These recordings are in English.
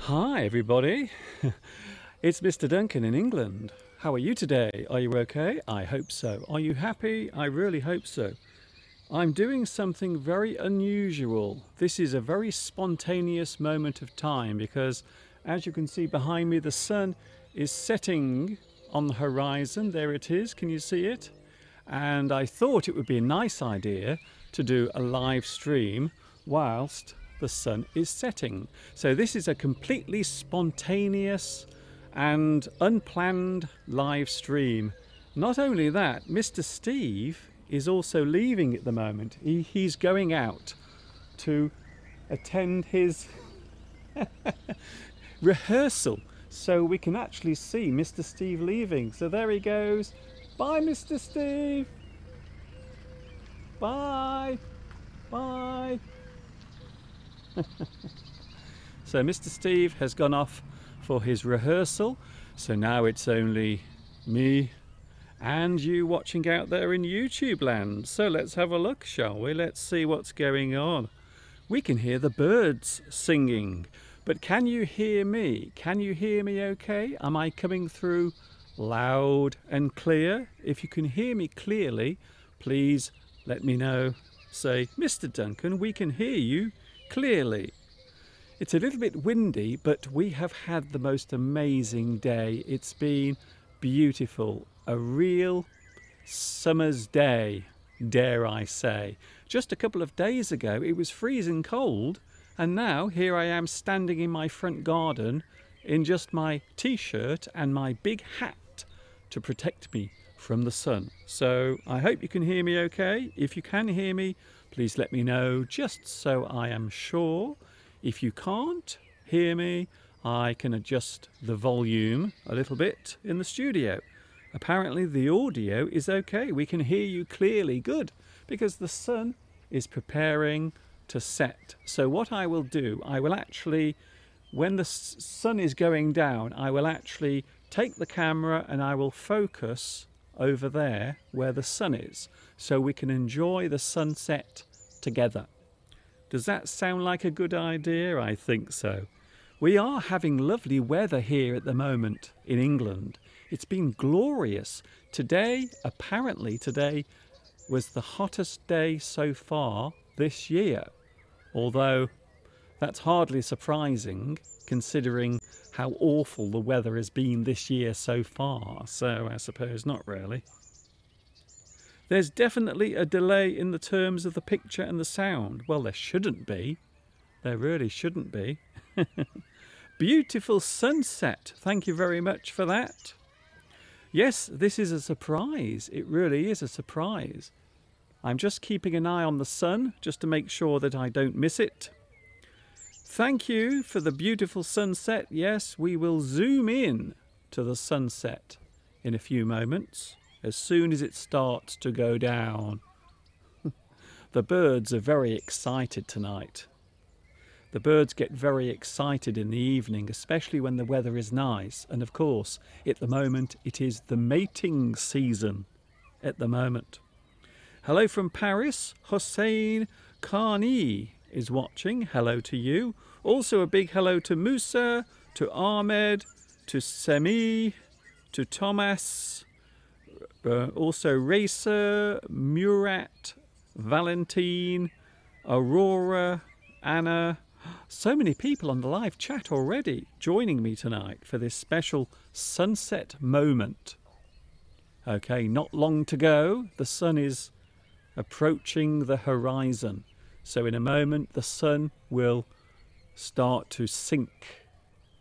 Hi everybody, it's Mr. Duncan in England. How are you today? Are you okay? I hope so. Are you happy? I really hope so. I'm doing something very unusual. This is a very spontaneous moment of time because, as you can see behind me, the sun is setting on the horizon. There it is, can you see it? And I thought it would be a nice idea to do a live stream whilst the sun is setting. So this is a completely spontaneous and unplanned live stream. Not only that, Mr. Steve is also leaving at the moment. He's going out to attend his rehearsal, so we can actually see Mr. Steve leaving. So there he goes. Bye, Mr. Steve. Bye. Bye. So Mr. Steve has gone off for his rehearsal, so now it's only me and you watching out there in YouTube land. So let's have a look, shall we? Let's see what's going on. We can hear the birds singing, but can you hear me? Can you hear me okay? Am I coming through loud and clear? If you can hear me clearly, please let me know. Say, Mr. Duncan, we can hear you clearly. It's a little bit windy, but we have had the most amazing day. It's been beautiful, a real summer's day, dare I say. Just a couple of days ago it was freezing cold, and now here I am standing in my front garden in just my t-shirt and my big hat to protect me from the sun. So I hope you can hear me okay. If you can hear me, please let me know, just so I am sure. If you can't hear me, I can adjust the volume a little bit in the studio. Apparently the audio is okay. We can hear you clearly. Good, because the sun is preparing to set. So what I will do, I will actually, when the sun is going down, I will actually take the camera and I will focus over there where the sun is, so we can enjoy the sunset together. Does that sound like a good idea? I think so. We are having lovely weather here at the moment in England. It's been glorious. Today, apparently today, was the hottest day so far this year. Although that's hardly surprising considering how awful the weather has been this year so far. So I suppose not really. There's definitely a delay in the terms of the picture and the sound. Well, there shouldn't be. There really shouldn't be. Beautiful sunset. Thank you very much for that. Yes, this is a surprise. It really is a surprise. I'm just keeping an eye on the sun just to make sure that I don't miss it. Thank you for the beautiful sunset. Yes, we will zoom in to the sunset in a few moments, as soon as it starts to go down. The birds are very excited tonight. The birds get very excited in the evening, especially when the weather is nice. And of course, at the moment, it is the mating season at the moment. Hello from Paris. Hossein Khani is watching. Hello to you. Also a big hello to Musa, to Ahmed, to Semi, to Thomas, also Racer, Murat, Valentine, Aurora, Anna. So many people on the live chat already joining me tonight for this special sunset moment. Okay, not long to go. The sun is approaching the horizon. So in a moment the sun will start to sink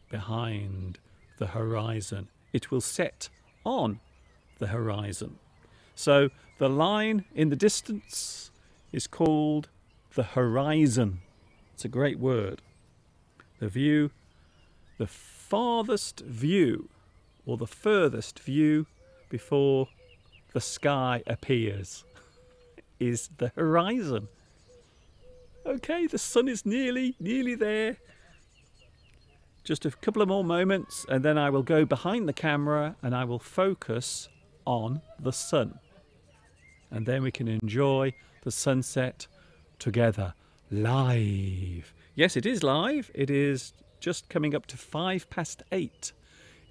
behind the horizon. It will set on the horizon. So the line in the distance is called the horizon. It's a great word. The view, the farthest view, or the furthest view before the sky appears, is the horizon. Okay, the sun is nearly there. Just a couple of more moments and then I will go behind the camera and I will focus on the sun. And then we can enjoy the sunset together live. Yes, it is live. It is just coming up to 8:05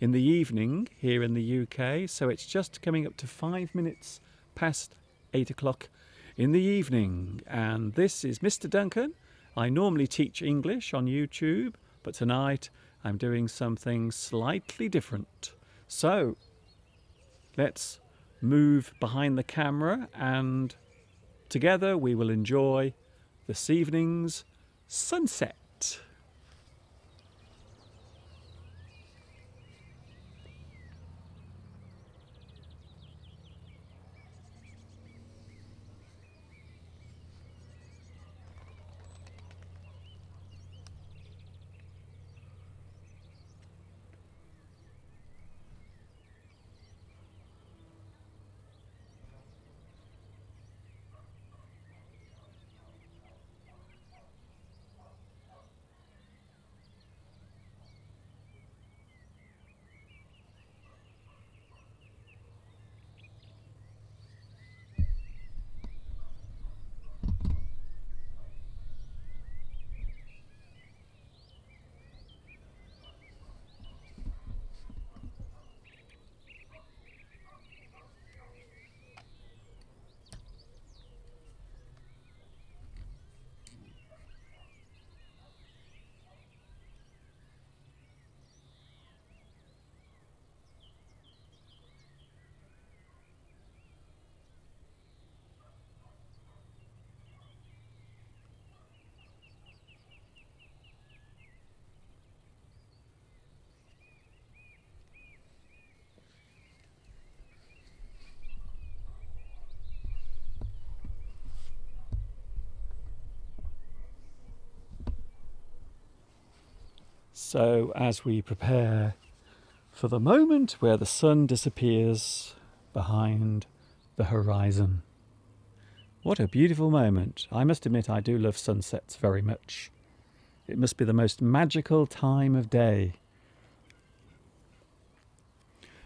in the evening here in the UK. So it's just coming up to 5 minutes past 8 o'clock in the evening. And this is Mr. Duncan. I normally teach English on YouTube, but tonight I'm doing something slightly different. So let's move behind the camera and together we will enjoy this evening's sunset. So as we prepare for the moment where the sun disappears behind the horizon. What a beautiful moment. I must admit I do love sunsets very much. It must be the most magical time of day.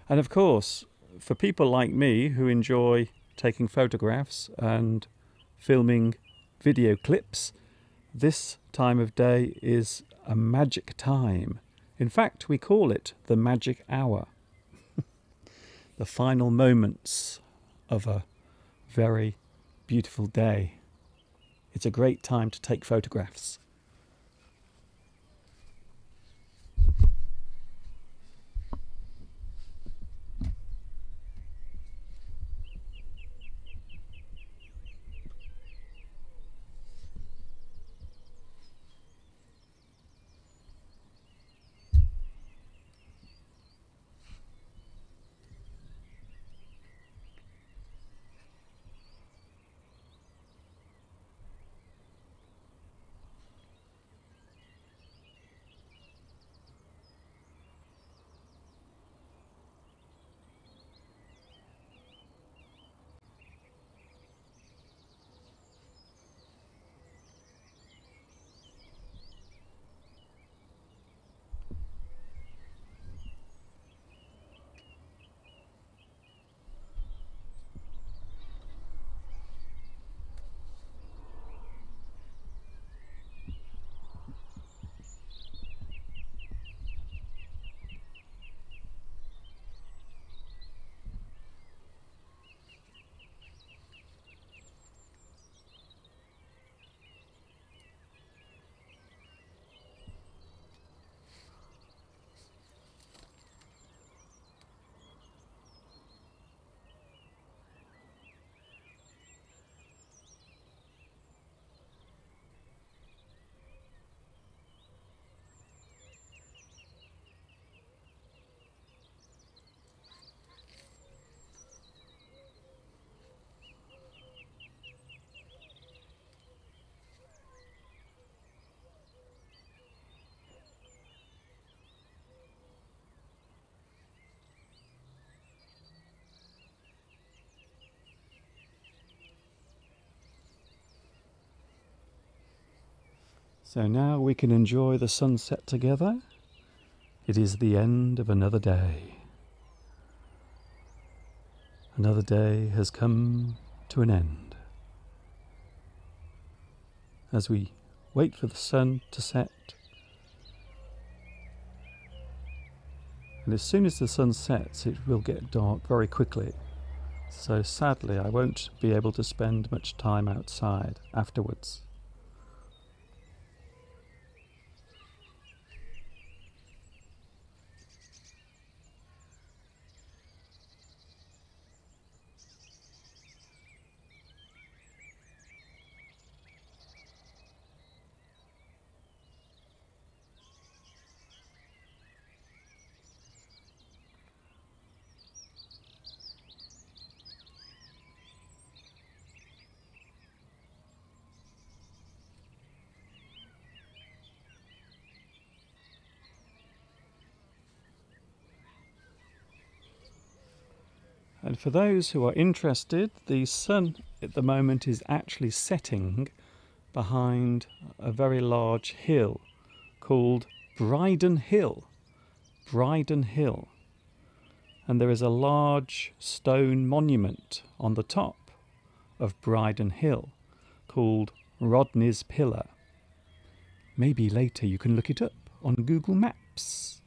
And of course, for people like me who enjoy taking photographs and filming video clips, this time of day is a magic time. In fact, we call it the magic hour. The final moments of a very beautiful day. It's a great time to take photographs. So now we can enjoy the sunset together. It is the end of another day. Another day has come to an end. As we wait for the sun to set, And as soon as the sun sets, it will get dark very quickly. So sadly, I won't be able to spend much time outside afterwards. And for those who are interested, the sun at the moment is actually setting behind a very large hill called Bryden Hill. Bryden Hill. And there is a large stone monument on the top of Bryden Hill called Rodney's Pillar. Maybe later you can look it up on Google Maps.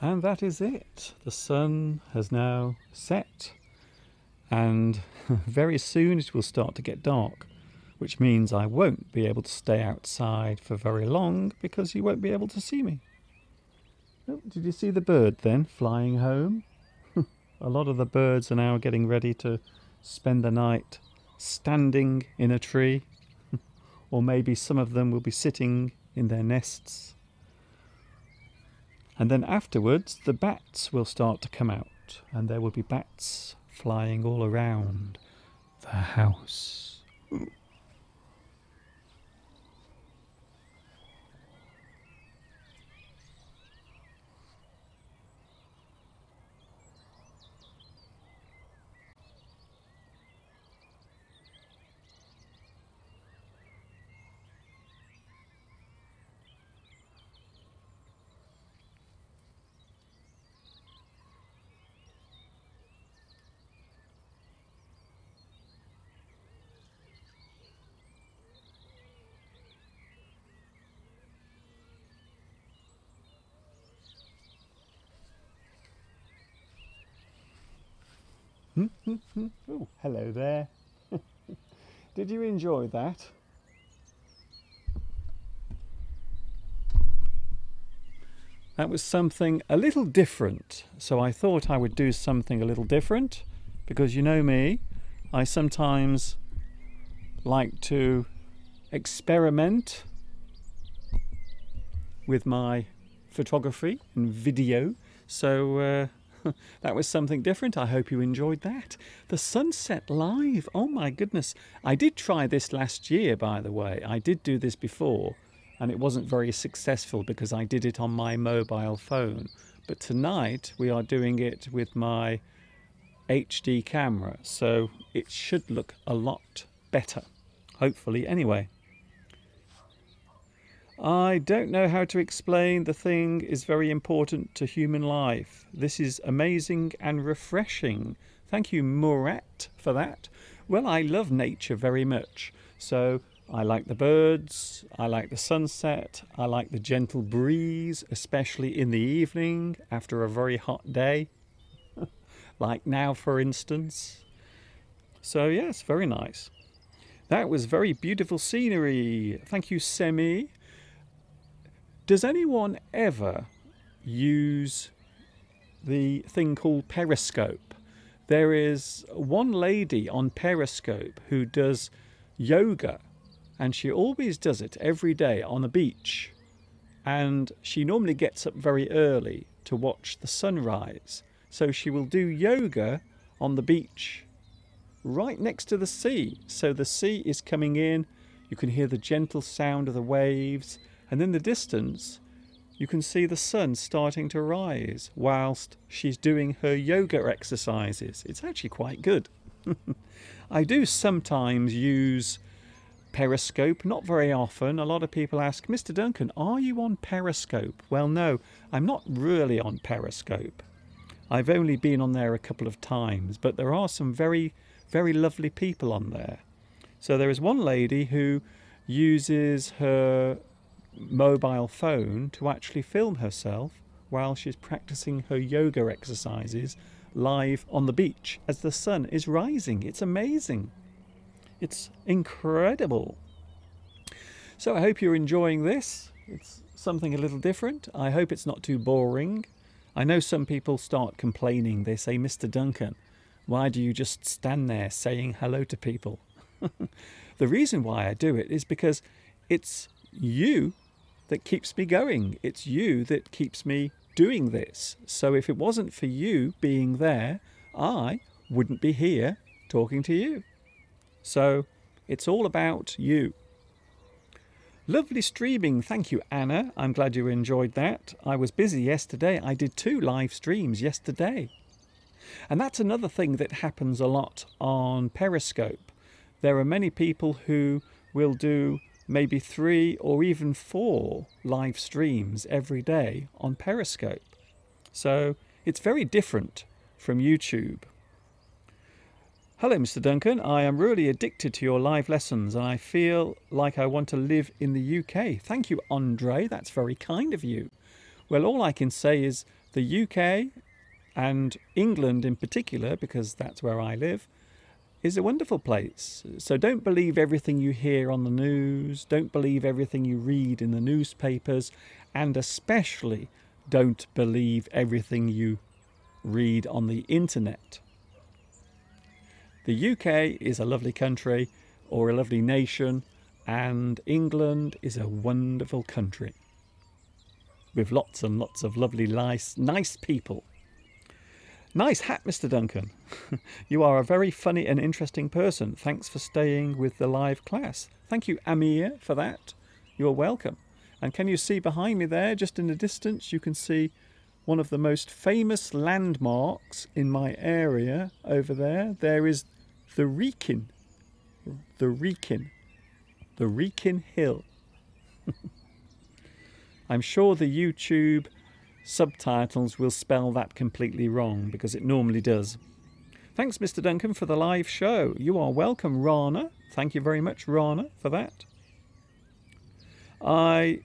And that is it. The sun has now set, and very soon it will start to get dark, which means I won't be able to stay outside for very long because you won't be able to see me. Oh, did you see the bird then flying home? A lot of the birds are now getting ready to spend the night standing in a tree, or maybe some of them will be sitting in their nests. And then afterwards the bats will start to come out, and there will be bats flying all around the house. Oh, hello there. Did you enjoy that? That was something a little different, so I thought I would do something a little different, because you know me, I sometimes like to experiment with my photography and video, so that was something different. I hope you enjoyed that. The sunset live, oh my goodness. I did try this last year, by the way. I did do this before, and it wasn't very successful because I did it on my mobile phone. But tonight we are doing it with my HD camera, so it should look a lot better, hopefully anyway. I don't know how to explain. The thing is very important to human life. This is amazing and refreshing. Thank you, Murat, for that. Well, I love nature very much. So I like the birds, I like the sunset, I like the gentle breeze, especially in the evening after a very hot day, like now, for instance. So yes, very nice. That was very beautiful scenery. Thank you, Semi. Does anyone ever use the thing called Periscope? There is one lady on Periscope who does yoga, and she always does it every day on the beach. And she normally gets up very early to watch the sunrise. So she will do yoga on the beach right next to the sea. So the sea is coming in, you can hear the gentle sound of the waves, and in the distance you can see the sun starting to rise whilst she's doing her yoga exercises. It's actually quite good. I do sometimes use Periscope, not very often. A lot of people ask, Mr. Duncan, are you on Periscope? Well, no, I'm not really on Periscope. I've only been on there a couple of times, but there are some very, very lovely people on there. So there is one lady who uses her mobile phone to actually film herself while she's practicing her yoga exercises live on the beach as the sun is rising. It's amazing. It's incredible. So I hope you're enjoying this. It's something a little different. I hope it's not too boring. I know some people start complaining. They say, Mr. Duncan, why do you just stand there saying hello to people? The reason why I do it is because it's you that keeps me going. It's you that keeps me doing this. So if it wasn't for you being there, I wouldn't be here talking to you. So it's all about you. Lovely streaming. Thank you, Anna. I'm glad you enjoyed that. I was busy yesterday. I did 2 live streams yesterday. And that's another thing that happens a lot on Periscope. There are many people who will do maybe 3 or even 4 live streams every day on Periscope. So it's very different from YouTube. Hello, Mr. Duncan. I am really addicted to your live lessons and I feel like I want to live in the UK. Thank you, Andre. That's very kind of you. Well, all I can say is the UK and England in particular, because that's where I live, is a wonderful place. So don't believe everything you hear on the news. Don't believe everything you read in the newspapers. And especially don't believe everything you read on the internet. The UK is a lovely country, or a lovely nation, and England is a wonderful country with lots and lots of lovely, nice people. Nice hat, Mr. Duncan. You are a very funny and interesting person. Thanks for staying with the live class. Thank you, Amir, for that. You're welcome. And can you see behind me there, just in the distance, you can see one of the most famous landmarks in my area over there. There is the Wrekin. The Wrekin. The Wrekin Hill. I'm sure the YouTube subtitles will spell that completely wrong, because it normally does. Thanks, Mr. Duncan, for the live show. You are welcome, Rana. Thank you very much, Rana, for that. I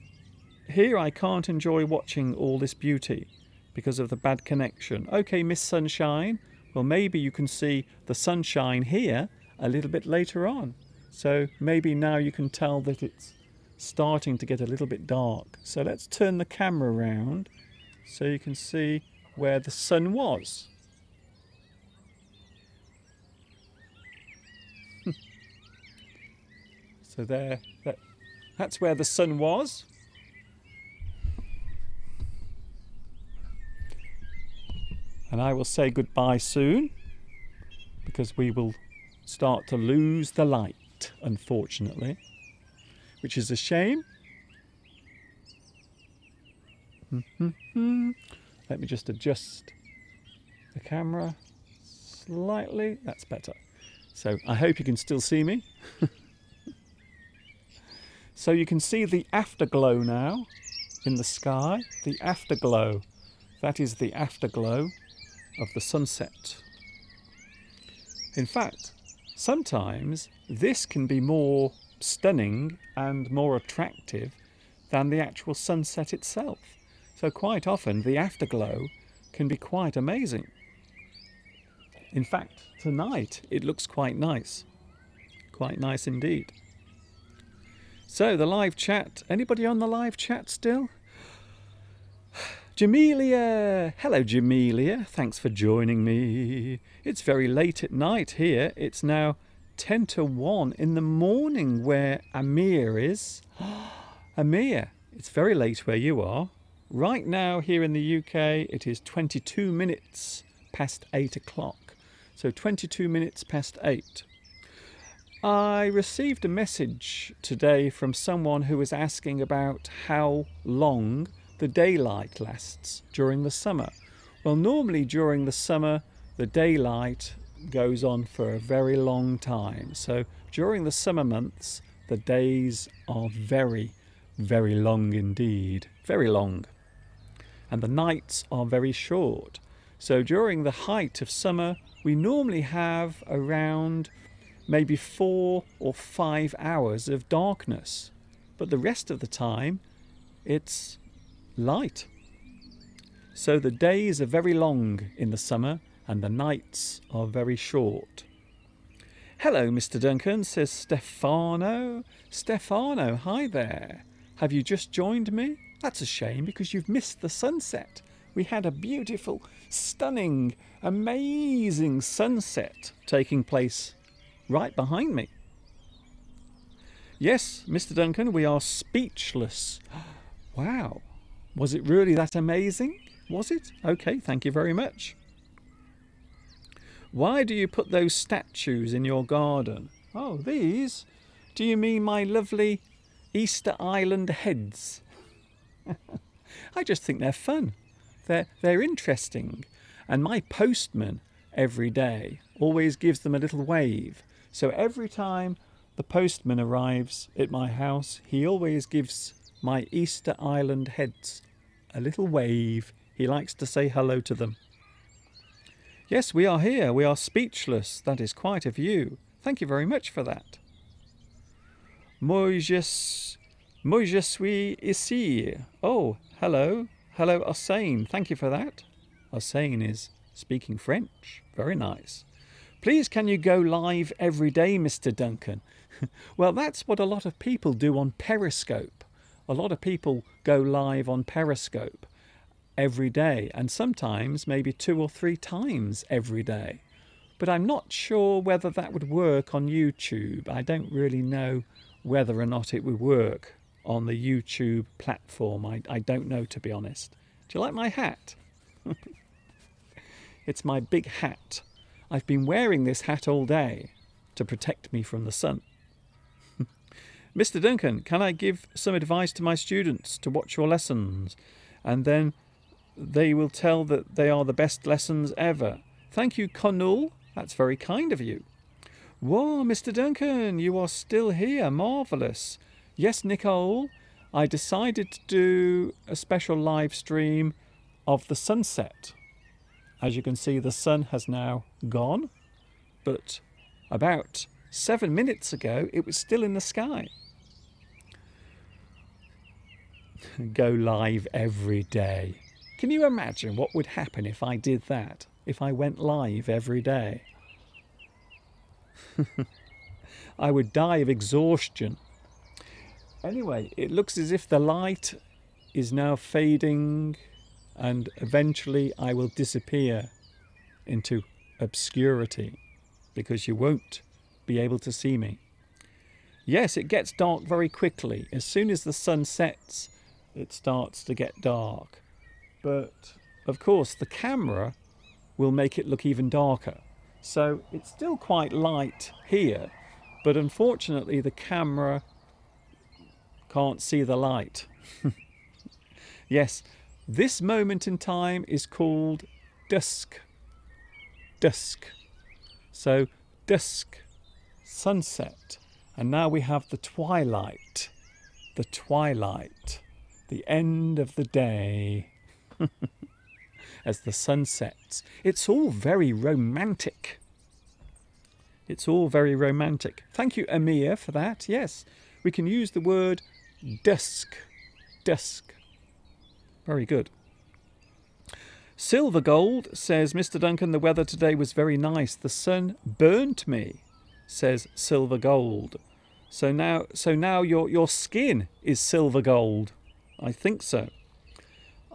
can't enjoy watching all this beauty because of the bad connection. Okay, Miss Sunshine. Well, maybe you can see the sunshine here a little bit later on. So maybe now you can tell that it's starting to get a little bit dark. So let's turn the camera around so you can see where the sun was. So that's where the sun was. And I will say goodbye soon, because we will start to lose the light, unfortunately, which is a shame. Let me just adjust the camera slightly. That's better. So I hope you can still see me. So you can see the afterglow now in the sky. The afterglow. That is the afterglow of the sunset. In fact, sometimes this can be more stunning and more attractive than the actual sunset itself. So quite often the afterglow can be quite amazing. In fact, tonight it looks quite nice. Quite nice indeed. So the live chat, anybody on the live chat still? Jamelia! Hello, Jamelia. Thanks for joining me. It's very late at night here. It's now 10 to 1 in the morning where Amir is. Amir, it's very late where you are. Right now here in the UK, it is 22 minutes past 8 o'clock. So 22 minutes past 8. I received a message today from someone who was asking about how long the daylight lasts during the summer. Well, normally during the summer the daylight goes on for a very long time. So during the summer months the days are very, very long indeed. Very long. And the nights are very short. So during the height of summer we normally have around maybe 4 or 5 hours of darkness, but the rest of the time it's light. So the days are very long in the summer and the nights are very short. Hello, Mr. Duncan, says Stefano. Stefano, hi there. Have you just joined me? That's a shame, because you've missed the sunset. We had a beautiful, stunning, amazing sunset taking place right behind me. Yes, Mr. Duncan, we are speechless. Wow. Was it really that amazing? Was it? Okay, thank you very much. Why do you put those statues in your garden? Oh, these? Do you mean my lovely Easter Island heads? I just think they're fun. They're interesting. And my postman every day always gives them a little wave. So every time the postman arrives at my house, he always gives my Easter Island heads a little wave. He likes to say hello to them. Yes, we are here. We are speechless. That is quite a view. Thank you very much for that. Moi je suis ici. Oh, hello. Hello, Hossein. Thank you for that. Hossein is speaking French. Very nice. Please, can you go live every day, Mr. Duncan? Well, that's what a lot of people do on Periscope. A lot of people go live on Periscope. every day, and sometimes maybe 2 or 3 times every day. But I'm not sure whether that would work on YouTube. I don't really know whether or not it would work on the YouTube platform. I don't know, to be honest. Do you like my hat? It's my big hat. I've been wearing this hat all day to protect me from the sun. Mr. Duncan, can I give some advice to my students to watch your lessons? And then they will tell that they are the best lessons ever. Thank you, Conul. That's very kind of you. Whoa, Mr. Duncan, you are still here. Marvellous. Yes, Nicole, I decided to do a special live stream of the sunset. As you can see, the sun has now gone, but about 7 minutes ago, it was still in the sky. Go live every day. Can you imagine what would happen if I did that? If I went live every day? I would die of exhaustion. Anyway, it looks as if the light is now fading, and eventually I will disappear into obscurity because you won't be able to see me. Yes, it gets dark very quickly. As soon as the sun sets, it starts to get dark. But of course the camera will make it look even darker. So it's still quite light here, but unfortunately the camera can't see the light. Yes, this moment in time is called dusk. Dusk. So dusk, sunset, and now we have the twilight. The twilight, the end of the day. As the sun sets. It's all very romantic. It's all very romantic. Thank you, Amir, for that. Yes, we can use the word dusk. Dusk. Very good. Silver Gold says, Mr. Duncan, the weather today was very nice. The sun burnt me, says Silver Gold. So now your skin is silver gold. I think so.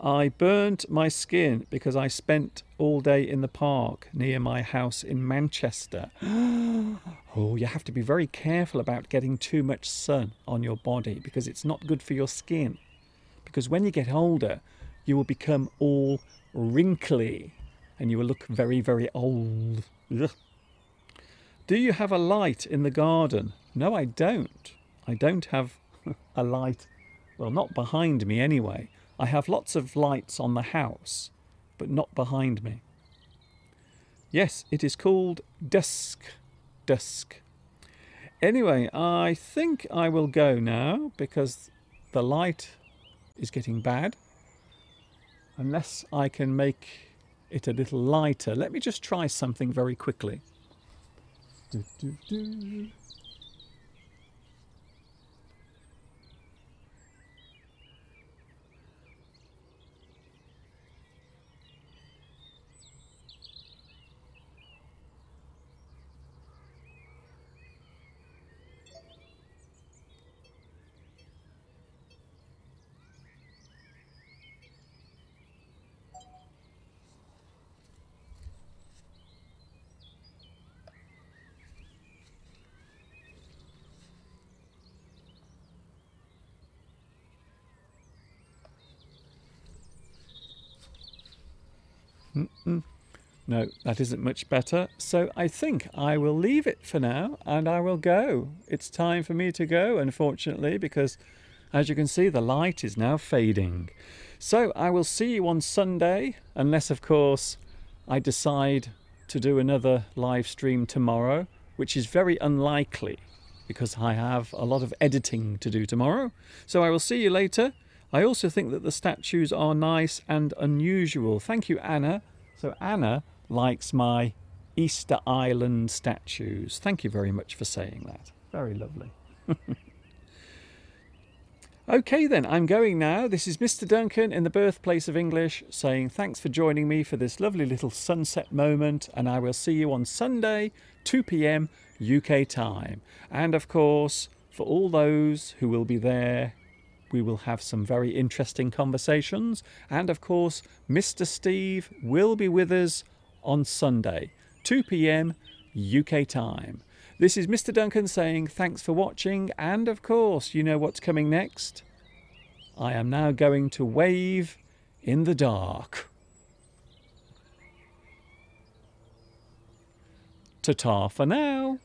I burnt my skin because I spent all day in the park near my house in Manchester. Oh, you have to be very careful about getting too much sun on your body because it's not good for your skin. Because when you get older, you will become all wrinkly and you will look very, very old. Ugh. Do you have a light in the garden? No, I don't. I don't have a light. Well, not behind me anyway. I have lots of lights on the house, but not behind me. Yes, it is called dusk. Dusk. Anyway, I think I will go now because the light is getting bad. Unless I can make it a little lighter. Let me just try something very quickly. No, that isn't much better. So I think I will leave it for now and I will go. It's time for me to go, unfortunately, because as you can see, the light is now fading. So I will see you on Sunday, unless, of course, I decide to do another live stream tomorrow, which is very unlikely because I have a lot of editing to do tomorrow. So I will see you later. I also think that the statues are nice and unusual. Thank you, Anna. So Anna likes my Easter Island statues. Thank you very much for saying that. Very lovely. Okay then, I'm going now. This is Mr. Duncan in the birthplace of English saying thanks for joining me for this lovely little sunset moment, and I will see you on Sunday, 2 p.m. UK time. And of course, for all those who will be there we will have some very interesting conversations. And of course, Mr. Steve will be with us on Sunday, 2 p.m. UK time. This is Mr. Duncan saying thanks for watching, and of course, you know what's coming next. I am now going to wave in the dark. Ta-ta for now.